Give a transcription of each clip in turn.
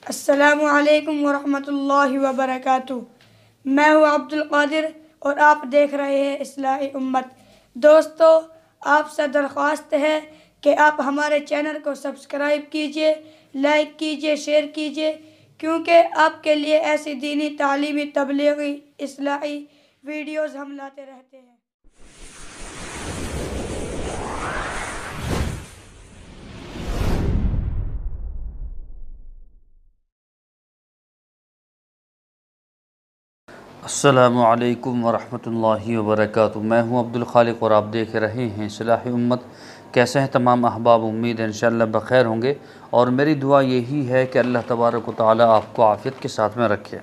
अस्सलामु अलैकुम वरहमतुल्लाहि वबरकातुह। मैं हूँ अब्दुल कादिर और आप देख रहे हैं इस्लाही उम्मत। दोस्तों, आपसे दरख्वास्त है कि आप हमारे चैनल को सब्सक्राइब कीजिए, लाइक कीजिए, शेयर कीजिए, क्योंकि आपके लिए ऐसी दीनी तालीमी तबलीगी इस्लाही वीडियोज़ हम लाते रहते हैं। अस्सलामुअलैकुम वरहमतुल्लाहि वबरकातुहू। मैं हूं अब्दुल खालिक और आप देख रहे हैं इस्लाही उम्मत। कैसे हैं तमाम अहबाब? उम्मीद है इंशाअल्लाह बख़ैर होंगे और मेरी दुआ यही है कि अल्लाह तबारक व तआला आपको आफ़ियत के साथ में रखे।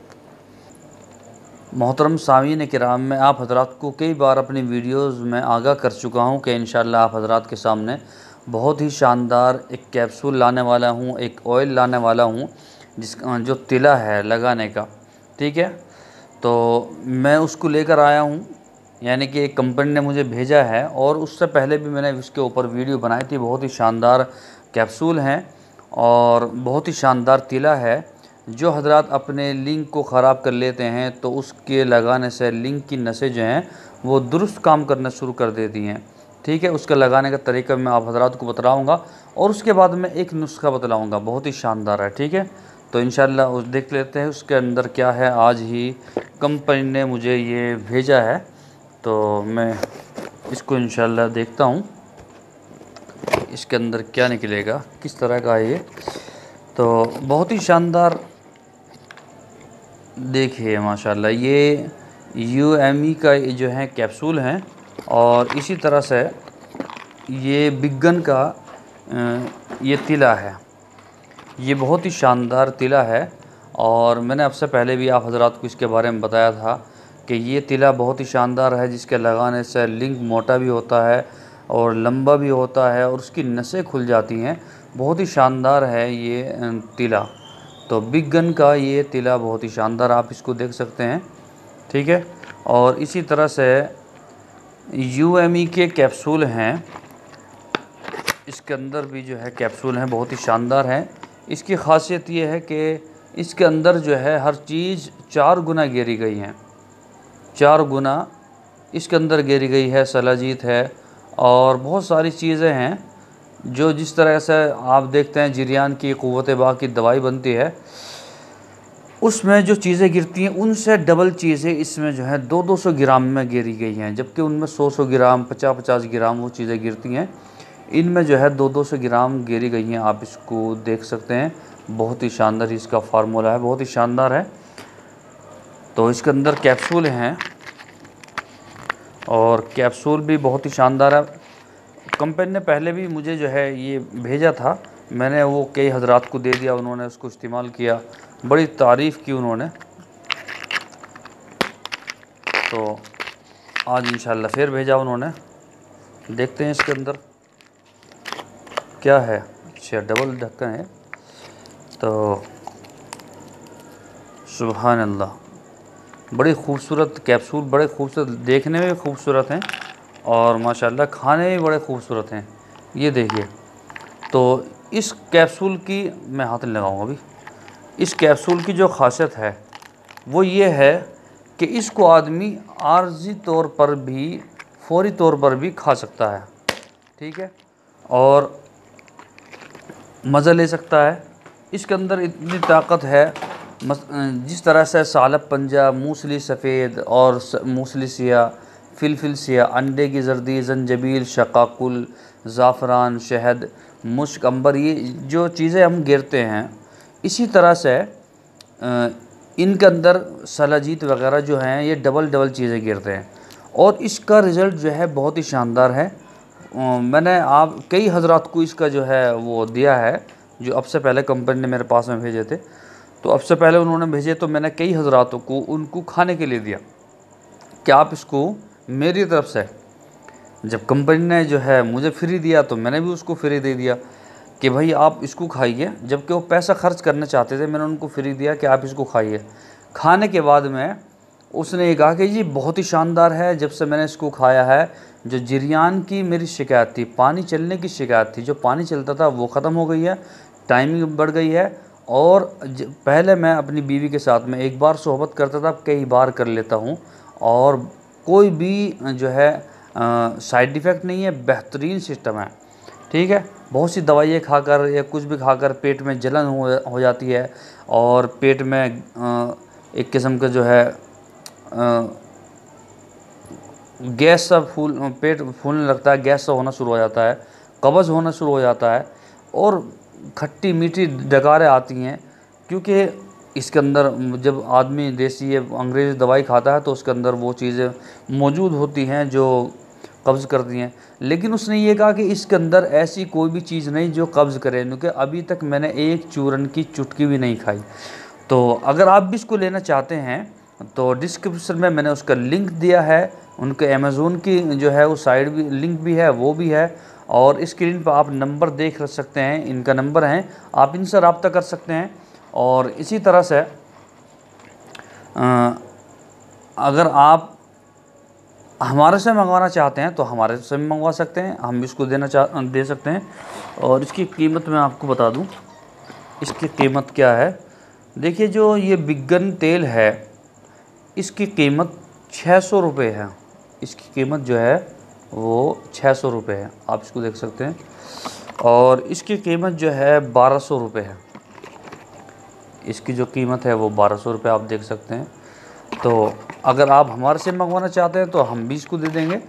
मोहतरम सामीन किराम, मैं आप हज़रात को कई बार अपनी वीडियोज़ में आगाह कर चुका हूँ कि इंशाअल्लाह आप हज़रात के सामने बहुत ही शानदार एक कैप्सूल लाने वाला हूँ, एक ऑयल लाने वाला हूँ जिसका जो तिला है लगाने का। ठीक है, तो मैं उसको लेकर आया हूँ, यानी कि एक कंपनी ने मुझे भेजा है और उससे पहले भी मैंने उसके ऊपर वीडियो बनाई थी। बहुत ही शानदार कैप्सूल हैं और बहुत ही शानदार तिला है। जो हजरात अपने लिंक को ख़राब कर लेते हैं तो उसके लगाने से लिंक की नसें जो हैं वो दुरुस्त काम करना शुरू कर देती हैं। ठीक है, उसका लगाने का तरीका मैं आप हजरात को बतलाऊँगा और उसके बाद मैं एक नुस्खा बतलाऊँगा, बहुत ही शानदार है। ठीक है, तो इंशाअल्लाह उस देख लेते हैं उसके अंदर क्या है। आज ही कंपनी ने मुझे ये भेजा है तो मैं इसको इंशाअल्लाह देखता हूँ इसके अंदर क्या निकलेगा, किस तरह का है ये। तो बहुत ही शानदार, देखिए माशाल्लाह, ये UME का ये जो है कैप्सूल हैं और इसी तरह से ये बिगन का ये तिला है। ये बहुत ही शानदार तिला है और मैंने आपसे पहले भी आप हज़रात को इसके बारे में बताया था कि ये तिला बहुत ही शानदार है, जिसके लगाने से लिंक मोटा भी होता है और लंबा भी होता है और उसकी नसें खुल जाती हैं। बहुत ही शानदार है ये तिला। तो बिग गन का ये तिला बहुत ही शानदार, आप इसको देख सकते हैं। ठीक है, और इसी तरह से UME के कैप्सूल हैं, इसके अंदर भी जो है कैप्सूल हैं, बहुत ही शानदार हैं। इसकी ख़ासियत ये है कि इसके अंदर जो है हर चीज़ 4 गुना गेरी गई हैं, 4 गुना इसके अंदर गेरी गई है। सलाजीत है और बहुत सारी चीज़ें हैं जो जिस तरह से आप देखते हैं जिरियान की क़ुव्वत बा की दवाई बनती है, उसमें जो चीज़ें गिरती हैं उनसे डबल चीज़ें इसमें जो है 200-200 ग्राम में गिरी गई हैं, जबकि उनमें 100-100 ग्राम 50-50 ग्राम वो चीज़ें गिरती हैं। इनमें जो है 200-200 ग्राम गिरी गई हैं, आप इसको देख सकते हैं। बहुत ही शानदार इसका फार्मूला है, बहुत ही शानदार है। तो इसके अंदर कैप्सूल हैं और कैप्सूल भी बहुत ही शानदार है। कंपनी ने पहले भी मुझे जो है ये भेजा था, मैंने वो कई हजरात को दे दिया, उन्होंने उसको इस्तेमाल किया, बड़ी तारीफ़ की उन्होंने। तो आज इंशाल्लाह फिर भेजा उन्होंने, देखते हैं इसके अंदर क्या है। अच्छा, डबल ढक्कन है। तो सुभान अल्लाह, बड़ी खूबसूरत कैप्सूल, बड़े खूबसूरत, देखने में भी खूबसूरत हैं और माशाल्लाह खाने में बड़े खूबसूरत हैं। ये देखिए, तो इस कैप्सूल की मैं हाथ नहीं लगाऊंगा अभी। इस कैप्सूल की जो ख़ासियत है वो ये है कि इसको आदमी आर्जी तौर पर भी, फौरी तौर पर भी खा सकता है। ठीक है, और मज़ा ले सकता है। इसके अंदर इतनी ताकत है, जिस तरह से सालब पंजा, मूसली सफ़ेद और मूसली सिया, फिलफिल सिया, अंडे की जर्दी, जंजबील, शकाकुल, ज़ाफ़रान, शहद, मुश्क, अंबर, ये जो चीज़ें हम गिरते हैं, इसी तरह से इनके अंदर सलाजीत वग़ैरह जो हैं ये डबल चीज़ें गिरते हैं और इसका रिज़ल्ट जो है बहुत ही शानदार है। मैंने आप कई हज़रात को इसका जो है वो दिया है, जो अब से पहले कंपनी ने मेरे पास में भेजे थे। तो अब से पहले उन्होंने भेजे तो मैंने कई हज़रातों को उनको खाने के लिए दिया कि आप इसको मेरी तरफ से, जब कंपनी ने जो है मुझे फ्री दिया तो मैंने भी उसको फ्री दे दिया कि भाई आप इसको खाइए। जबकि वो पैसा खर्च करना चाहते थे, मैंने उनको फ्री दिया कि आप इसको खाइए। खाने के बाद में उसने ये कहा कि जी बहुत ही शानदार है। जब से मैंने इसको खाया है, जो जिरियान की मेरी शिकायत थी, पानी चलने की शिकायत थी, जो पानी चलता था वो ख़त्म हो गई है, टाइमिंग बढ़ गई है और पहले मैं अपनी बीवी के साथ में एक बार सोहबत करता था, कई बार कर लेता हूँ, और कोई भी जो है साइड इफ़ेक्ट नहीं है, बेहतरीन सिस्टम है। ठीक है, बहुत सी दवाइयाँ खाकर या कुछ भी खाकर पेट में जलन हो जाती है, और पेट में एक किस्म का जो है गैस सा पेट फूलने लगता है, गैस सा होना शुरू हो जाता है, कब्ज़ होना शुरू हो जाता है, और खट्टी मीठी डकारें आती हैं, क्योंकि इसके अंदर जब आदमी देसी या अंग्रेज़ी दवाई खाता है तो उसके अंदर वो चीज़ें मौजूद होती हैं जो कब्ज़ करती हैं। लेकिन उसने ये कहा कि इसके अंदर ऐसी कोई भी चीज़ नहीं जो कब्ज़ करे, क्योंकि अभी तक मैंने एक चूरन की चुटकी भी नहीं खाई। तो अगर आप भी इसको लेना चाहते हैं तो डिस्क्रिप्शन में मैंने उसका लिंक दिया है, उनके अमेज़ोन की जो है वो साइट भी लिंक भी है, वो भी है, और स्क्रीन पर आप नंबर देख सकते हैं, इनका नंबर है, आप इनसे रब्ता कर सकते हैं। और इसी तरह से अगर आप हमारे से मंगवाना चाहते हैं तो हमारे से भी मंगवा सकते हैं, हम इसको दे सकते हैं। और इसकी कीमत मैं आपको बता दूं, इसकी कीमत क्या है। देखिए, जो ये बिगन तेल है इसकी कीमत 600 रुपये है। इसकी कीमत जो है वो 600 रुपये है, आप इसको देख सकते हैं। और इसकी कीमत जो है 1200 रुपये है। इसकी जो कीमत है वो 1200 रुपये आप देख सकते हैं। तो अगर आप हमारे से मंगवाना चाहते हैं तो हम भी इसको दे देंगे,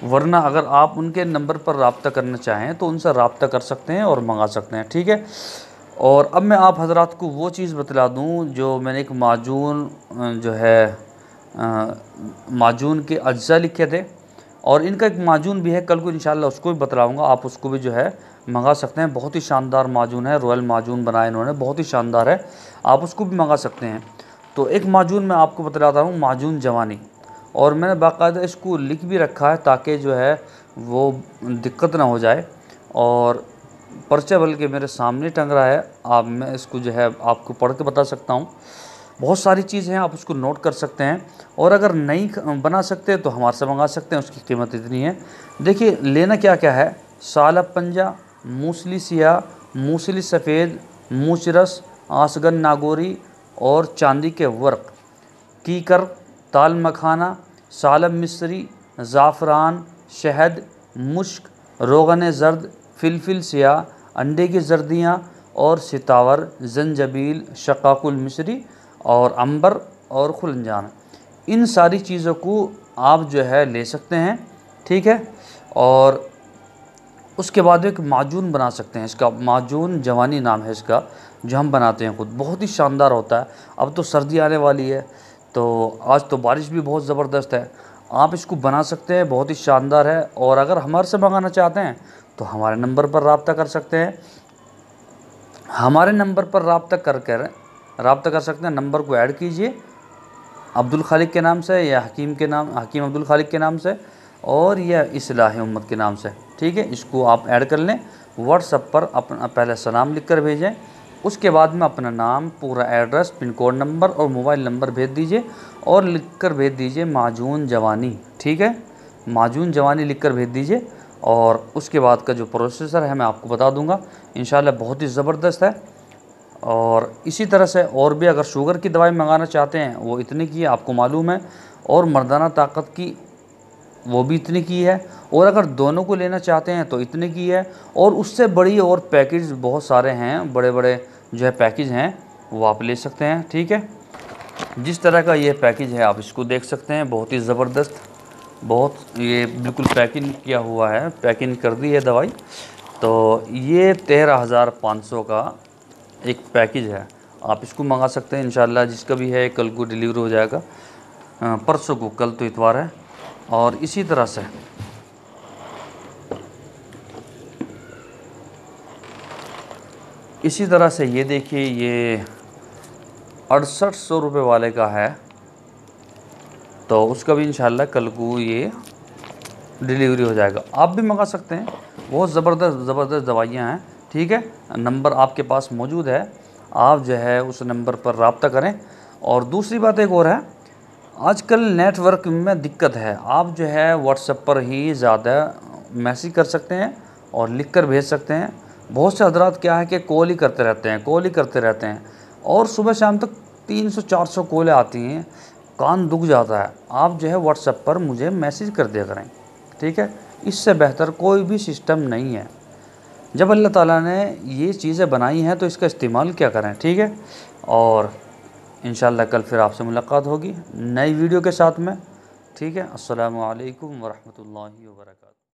वरना अगर आप उनके नंबर पर रब्ता करना चाहें तो उनसे रब्ता कर सकते हैं और मंगा सकते हैं। ठीक है। और अब मैं आप हजरात को वो चीज़ बतला दूं, जो मैंने एक माजून जो है माजून के अज्जा लिखे थे, और इनका एक माजून भी है, कल को इंशाल्लाह उसको भी बतलाऊँगा, आप उसको भी जो है मंगा सकते हैं। बहुत ही शानदार माजून है, रॉयल माजून बनाया इन्होंने, बहुत ही शानदार है, आप उसको भी मंगा सकते हैं। तो एक माजून मैं आपको बतलाता हूँ, माजून जवानी, और मैंने बाकायदा इसको लिख भी रखा है ताकि जो है वो दिक्कत ना हो जाए। और पर्चा बल्कि मेरे सामने टंग रहा है, आप मैं इसको जो है आपको पढ़ के बता सकता हूँ। बहुत सारी चीज़ें हैं, आप उसको नोट कर सकते हैं, और अगर नहीं बना सकते तो हमारे से मंगा सकते हैं, उसकी कीमत इतनी है। देखिए, लेना क्या क्या है, सालब पंजा, मूसली सिया, मूसली सफ़ेद, मूचरस, आसगन नागोरी और चांदी के वर्क, कीकर, ताल मखाना, सालब मिस्री, ज़ाफ़रान, शहद, मुश्क, रोगन ज़र्द, फिलफिल सिया, अंडे की जर्दियाँ और सितावर, जंजबील, शकाकुल मिस्री और अंबर और खुलंजान, इन सारी चीज़ों को आप जो है ले सकते हैं। ठीक है। और उसके बाद एक माजून बना सकते हैं, इसका माजून जवानी नाम है इसका, जो हम बनाते हैं खुद, बहुत ही शानदार होता है। अब तो सर्दी आने वाली है, तो आज तो बारिश भी बहुत ज़बरदस्त है, आप इसको बना सकते हैं, बहुत ही शानदार है। और अगर हमारे से मंगाना चाहते हैं तो हमारे नंबर पर रब्ता कर सकते हैं, हमारे नंबर पर रब्ता कर सकते हैं। नंबर को ऐड कीजिए अब्दुल खालिक के नाम से, या हकीम अब्दुल खालिक के नाम से, और या इस्लाह उम्मत के नाम से। ठीक है, इसको आप ऐड कर लें। व्हाट्सएप पर अपना पहले सलाम लिख कर भेजें, उसके बाद में अपना नाम, पूरा एड्रेस, पिन कोड नंबर और मोबाइल नंबर भेज दीजिए, और लिख कर भेज दीजिए माजून जवानी। ठीक है, माजून जवानी लिख कर भेज दीजिए, और उसके बाद का जो प्रोसेसर है मैं आपको बता दूंगा इंशाल्लाह, बहुत ही ज़बरदस्त है। और इसी तरह से और भी अगर शुगर की दवाई मंगाना चाहते हैं, वो इतने की है आपको मालूम है, और मर्दाना ताकत की वो भी इतने की है, और अगर दोनों को लेना चाहते हैं तो इतने की है। और उससे बड़ी और पैकेज बहुत सारे हैं, बड़े बड़े जो है पैकेज हैं, वो आप ले सकते हैं। ठीक है, जिस तरह का ये पैकेज है आप इसको देख सकते हैं, बहुत ही ज़बरदस्त, बहुत ये बिल्कुल पैकिंग किया हुआ है, पैकिंग कर दी है दवाई। तो ये 13,500 का एक पैकेज है, आप इसको मंगा सकते हैं इंशाल्लाह। जिसका भी है कल को डिलीवर हो जाएगा, परसों को, कल तो इतवार है। और इसी तरह से ये देखिए, ये 6800 रुपये वाले का है, तो उसका भी इंशाल्लाह कल को ये डिलीवरी हो जाएगा, आप भी मंगा सकते हैं। बहुत ज़बरदस्त दवाइयाँ हैं। ठीक है, नंबर आपके पास मौजूद है, आप जो है उस नंबर पर रब्ता करें। और दूसरी बात एक और है, आजकल नेटवर्क में दिक्कत है, आप जो है व्हाट्सएप पर ही ज़्यादा मैसेज कर सकते हैं और लिख कर भेज सकते हैं, बहुत से हजरात क्या है कि कॉल ही करते रहते हैं, कॉल ही करते रहते हैं, और सुबह शाम तक 300-400 कॉलें आती हैं, कान दुख जाता है। आप जो है व्हाट्सएप पर मुझे मैसेज कर दिया करें, ठीक है। इससे बेहतर कोई भी सिस्टम नहीं है। जब अल्लाह ताला ने ये चीज़ें बनाई हैं तो इसका इस्तेमाल क्या करें, ठीक है। और इंशाअल्लाह कल फिर आपसे मुलाकात होगी नई वीडियो के साथ में, ठीक है। अस्सलामु अलैकुम वरहमतुल्लाहि वबरकातुहू।